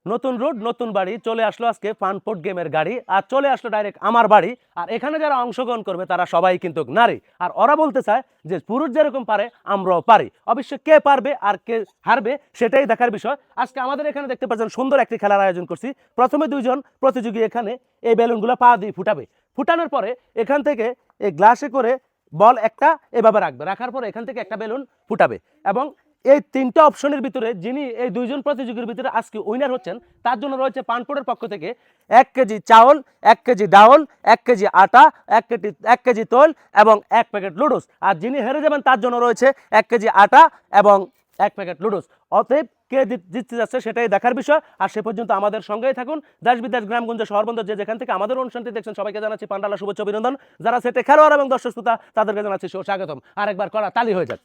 নতুন রুট নতুন বাড়ি চলে আসলো আজকে ফানফুড গেমের গাড়ি আর চলে আসলো ডাইরেক্ট আমার বাড়ি। আর এখানে যারা অংশগ্রহণ করবে তারা সবাই কিন্তু নারী, আর ওরা বলতে চায় যে পুরুষ যেরকম পারে আমরাও পারি। অবশ্য কে পারবে আর কে হারবে সেটাই দেখার বিষয়। আজকে আমাদের এখানে দেখতে পাচ্ছেন সুন্দর একটি খেলার আয়োজন করছি। প্রথমে দুইজন প্রতিযোগী এখানে এই বেলুনগুলো পা দিয়ে ফুটাবে, ফুটানোর পরে এখান থেকে এই গ্লাসে করে বল একটা এভাবে রাখবে, রাখার পরে এখান থেকে একটা বেলুন ফুটাবে। এবং এই তিনটা অপশনের ভিতরে যিনি এই দুইজন প্রতিযোগীর ভিতরে আজকে উইনার হচ্ছেন তার জন্য রয়েছে পানপুরের পক্ষ থেকে 1 কেজি চাউল, 1 কেজি ডাউল, 1 কেজি আটা, 1 কেজি তৈল এবং 1 প্যাকেট লুডুস। আর যিনি হেরে যাবেন তার জন্য রয়েছে 1 কেজি আটা এবং 1 প্যাকেট লুডুস। অতএব কে জিততে যাচ্ছে সেটাই দেখার বিষয়। আর সে পর্যন্ত আমাদের সঙ্গেই থাকুন। দেশ বিদেশ গ্রামগঞ্জ শহরবন্দ যে যেখান থেকে আমাদের অনুষ্ঠানটি দেখছেন সবাইকে জানাচ্ছি পান্ডালা শুভেচ্ছা অভিনন্দন। যারা সেটে খেলোয়াড় এবং দর্শক শ্রোতা তাদেরকে জানাচ্ছি স্বাগতম। আরেকবার করা তালি হয়ে যাক।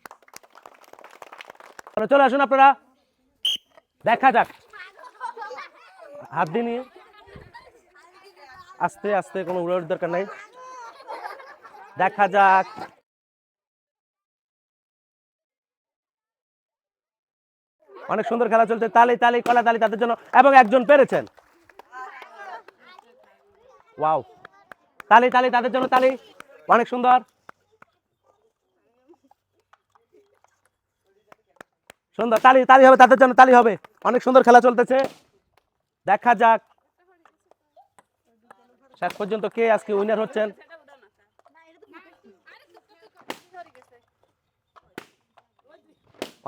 চলে আসুন আপনারা, দেখা যাক। হাত দিয়ে নিয়ে আস্তে আস্তে, কোনো উড়াউড়ির দরকার নাই, দেখা যাক। অনেক সুন্দর খেলা চলছে, তালি তালি কলা তালি তাদের জন্য। এবং একজন পেরেছেন, ওয়াও, তালি তালি তাদের জন্য, তালি, অনেক সুন্দর সুন্দর, তালি তালি হবে তাদের জন্য, তালি হবে। অনেক সুন্দর খেলা চলতেছে, দেখা যাক শেষ পর্যন্ত কে আজকে উইনার হচ্ছেন।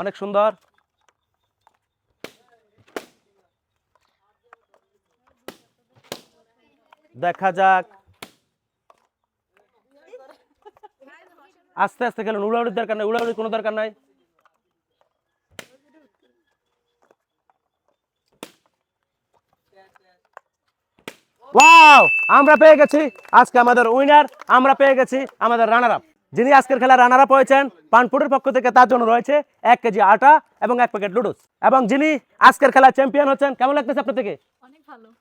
অনেক সুন্দর, দেখা যাক। আস্তে আস্তে খেলুন, উড়াউড়ির দরকার নাই, উড়াউড়ির কোনো দরকার নাই। ওয়াও, আমরা পেয়ে গেছি আজকে আমাদের উইনার, আমরা পেয়ে গেছি আমাদের রানার আপ। যিনি আজকের খেলা রানার আপ হয়েছেন পানপুরের পক্ষ থেকে তার জন্য রয়েছে 1 কেজি আটা এবং 1 প্যাকেট লুডুস। এবং যিনি আজকের খেলা চ্যাম্পিয়ন হচ্ছেন, কেমন লাগতেছে আপনার থেকে?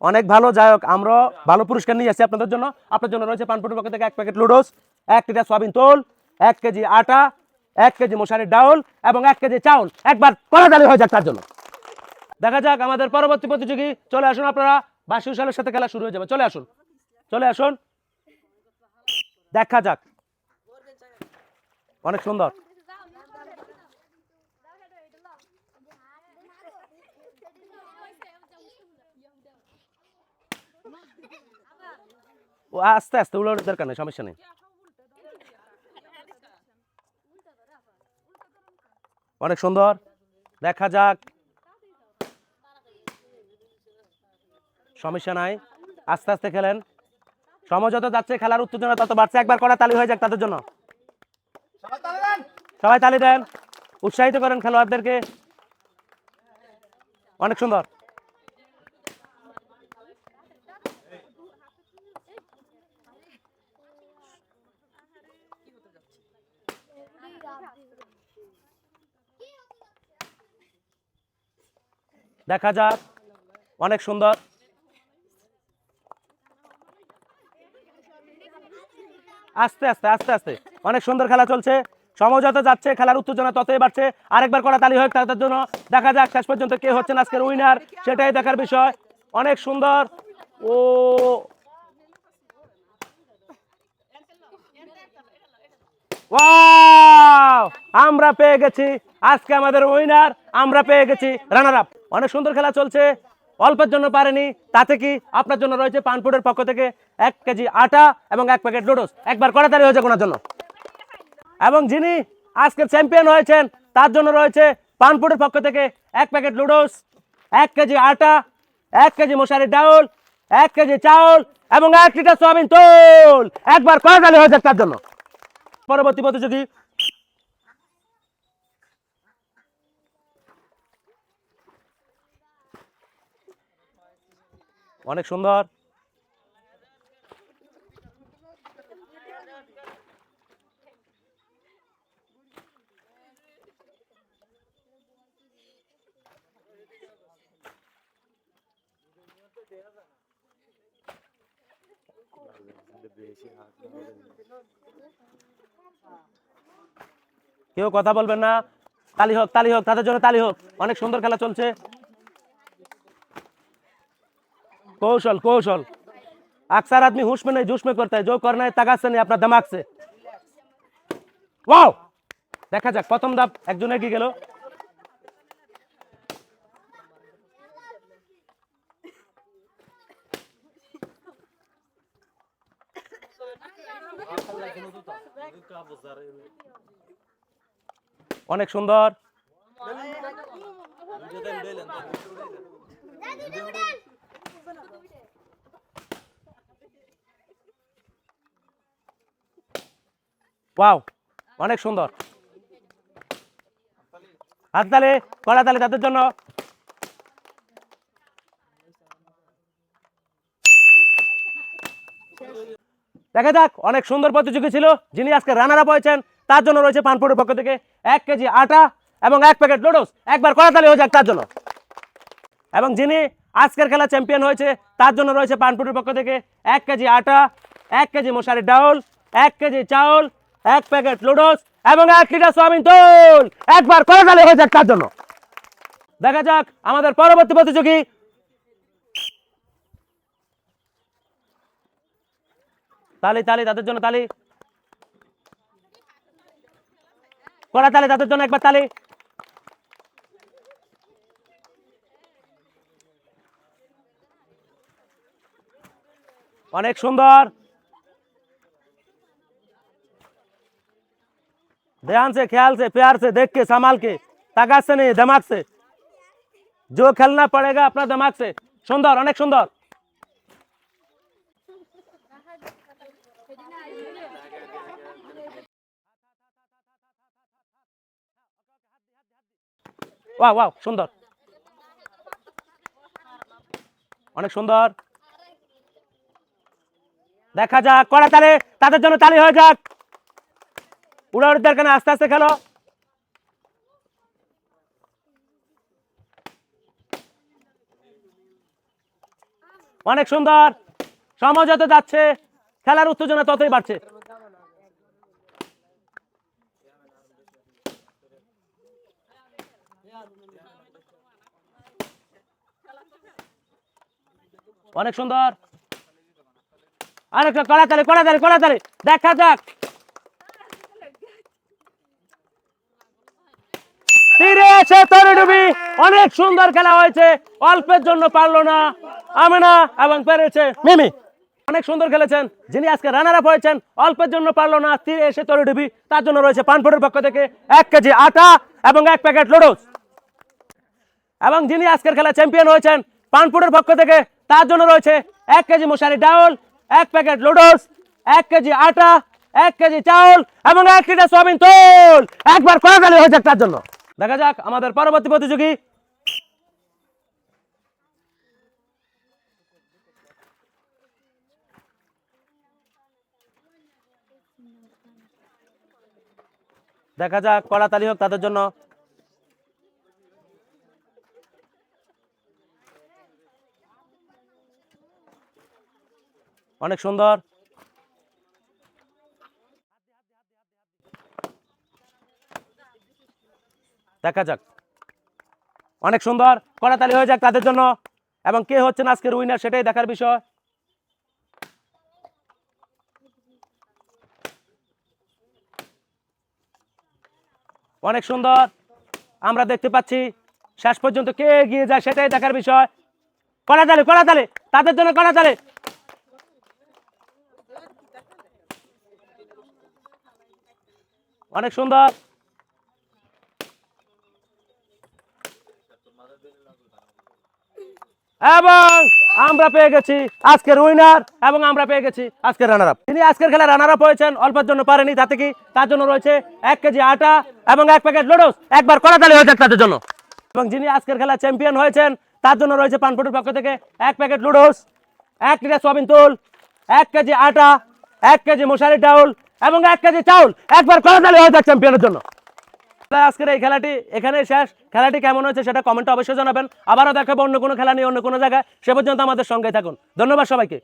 অনেক ভালো। যাই হোক, আমরা ভালো পুরস্কার নিয়ে আসছি আপনাদের জন্য। আপনার জন্য রয়েছে পানপুরের পক্ষ থেকে 1 প্যাকেট লুডুস, 1 লিটার সয়াবিন তেল, 1 কেজি আটা, 1 কেজি মশারির ডাউল এবং 1 কেজি চাউল। একবার কড়াতালি হয়ে যাক তার জন্য। দেখা যাক আমাদের পরবর্তী প্রতিযোগী। চলে আসুন আপনারা, 22 সালের সাথে খেলা শুরু হয়ে যাবে। চলে আসুন, চলে আসুন, দেখা যাক। অনেক সুন্দর, ও আস্তে আস্তে, উড়াউড়ির দরকার নেই, সমস্যা নেই। অনেক সুন্দর, দেখা যাক, সমস্যা নাই, আস্তে আস্তে খেলেন। সময় যত যাচ্ছে খেলার উত্তেজনা তত বাড়ছে। একবার কড়া তালি হয়ে যাক তাদের জন্য। সবাই তালি দেন, উৎসাহিত করেন খেলোয়াড়দেরকে। অনেক সুন্দর, দেখা যাক। অনেক সুন্দর, আস্তে আস্তে আস্তে আস্তে, অনেক সুন্দর খেলা চলছে। সময় যত যাচ্ছে খেলার উত্তেজনা ততই বাড়ছে। আরেকবার করা তালি হোক তাদের জন্য। দেখা যাক শেষ পর্যন্ত কে হচ্ছেন আজকের উইনার, সেটাই দেখার বিষয়। অনেক সুন্দর, ও ওয়াও, আমরা পেয়ে গেছি আজকে আমাদের উইনার, আমরা পেয়ে গেছি রানার আপ। অনেক সুন্দর খেলা চলছে, অল্পের জন্য পারেনি, তাতে কি আপনার জন্য রয়েছে পানপুরের পক্ষ থেকে 1 কেজি আটা এবং 1 প্যাকেট লুডুস। একবার কড়াতালি হয়েছে কোনার জন্য। এবং যিনি আজকের চ্যাম্পিয়ন হয়েছেন তার জন্য রয়েছে পানপুরের পক্ষ থেকে 1 প্যাকেট লুডুস, 1 কেজি আটা, 1 কেজি মশারির ডাউল, 1 কেজি চাউল এবং 1 লিটার সয়াবিন তেল। একবার কড়াতালি হয়ে যাক তার জন্য। পরবর্তী প্রতিযোগী, অনেক সুন্দর, কেউ কথা বলবেন না, তালি হোক, তালি হোক তাদের জন্য, তালি হোক। অনেক সুন্দর খেলা চলছে। कौशल कौशल अक्सर आदमी होश में नहीं जोश में करता है, जो करना है ताकत से नहीं अपना दिमाग से। वाओ দেখা যাক প্রথম ধাপ একজন এগিয়ে গেল। অনেক সুন্দর। ওয়াও অনেক সুন্দর। হাততালি কড়াতালি তাদের জন্য। দেখা যাক অনেক সুন্দর প্রতিযোগী ছিল। যিনি আজকে রানার আপ হয়েছেন তার জন্য রয়েছে পানপুরের পক্ষ থেকে 1 কেজি আটা এবং 1 প্যাকেট লুডোস। একবার কড়াতালি হয়ে যাক তার জন্য। এবং যিনি আজকের খেলা চ্যাম্পিয়ন হয়েছে তার জন্য রয়েছে পানপুরের পক্ষ থেকে 1 কেজি আটা, 1 কেজি মশারি ডাউল, 1 কেজি চাউল, 1 প্যাকেট লুডোস এবং 1 লিটার সয়াবিন তেল। একবার কড়াতালি হয়ে যাক তার জন্য। দেখা যাক আমাদের পরবর্তী প্রতিযোগী। তালি তালি তাদের জন্য তালি, কড়াতালি তাদের জন্য একবার তালি। অনেক সুন্দর। ध्यान से, ख्याल से, प्यार से, देख के, संभाल के, ताकत से नहीं दिमाग से, जो खेलना पड़ेगा अपना दिमाग से। सुंदर अनेक सुंदर। वाह वाह सुंदर অনেক সুন্দর। দেখা যাক কড়াতালি তাদের জন্য তালি হয়ে যাক। উড়াউড়ির দরকার না, আস্তে আস্তে খেলো। অনেক সুন্দর। সময় যত যাচ্ছে খেলার উত্তেজনা ততই বাড়ছে। অনেক সুন্দর। আরেকটা কড়াতালি কড়াতালি কড়াতালি। দেখা যাক তীরে এসে তরে ডুবি। অনেক সুন্দর খেলা হয়েছে। অল্পের জন্য পারলো না আমেনা এবং পেরেছে মিমি। অনেক সুন্দর খেলেছেন। যিনি আজকে রানার আপ হয়েছেন অল্পের জন্য পারলো না তীরে এসে তরে ডুবি, তার জন্য রয়েছে পানপুরের পক্ষ থেকে 1 কেজি আটা এবং 1 প্যাকেট লুডোস। এবং যিনি আজকের খেলা চ্যাম্পিয়ন হয়েছেন পানপুরের পক্ষ থেকে তার জন্য রয়েছে 1 কেজি মশারি ডাউল, 1 প্যাকেট লুডোস, 1 কেজি আটা, 1 কেজি চাউল এবং 1 লিটার সয়াবিন তেল। একবার কড়াতালি হয়ে যাক তার জন্য। দেখা যাক আমাদের পরবর্তী প্রতিযোগী। দেখা যাক কড়াতালি হোক তাদের জন্য। অনেক সুন্দর। দেখা যাক অনেক সুন্দর। কড়াতালি হয়ে যাক তাদের জন্য। এবং কে হচ্ছেন আজকের উইনার সেটাই দেখার বিষয়। অনেক সুন্দর। আমরা দেখতে পাচ্ছি শেষ পর্যন্ত কে এগিয়ে যায় সেটাই দেখার বিষয়। কড়াতালি কড়াতালি তাদের জন্য কড়াতালি। অনেক সুন্দর। এবং আমরা পেয়ে গেছি আজকের উইনার এবং আমরা পেয়ে গেছি আজকের রানার আপ। তিনি আজকের খেলা রানার আপ হয়েছেন, অল্পের জন্য পারেনি, তাতে কি তার জন্য রয়েছে 1 কেজি আটা এবং 1 প্যাকেট লুডোস। একবার কড়াতালি হয়ে যাক তাদের জন্য। এবং যিনি আজকের খেলা চ্যাম্পিয়ন হয়েছেন তার জন্য রয়েছে পানপুরের পক্ষ থেকে 1 প্যাকেট লুডোস, 1 লিটার সয়াবিন তেল, 1 কেজি আটা, 1 কেজি মশারি ডাউল এবং 1 কেজি চাউল। একবার কড়াতালি হয়ে যাক চ্যাম্পিয়নের জন্য। আজকের এই খেলাটি এখানেই শেষ। খেলাটি কেমন হয়েছে সেটা কমেন্টে অবশ্যই জানাবেন। আবারও দেখাবো অন্য কোনো খেলা নিয়ে অন্য কোনো জায়গায়। সে পর্যন্ত আমাদের সঙ্গে থাকুন। ধন্যবাদ সবাইকে।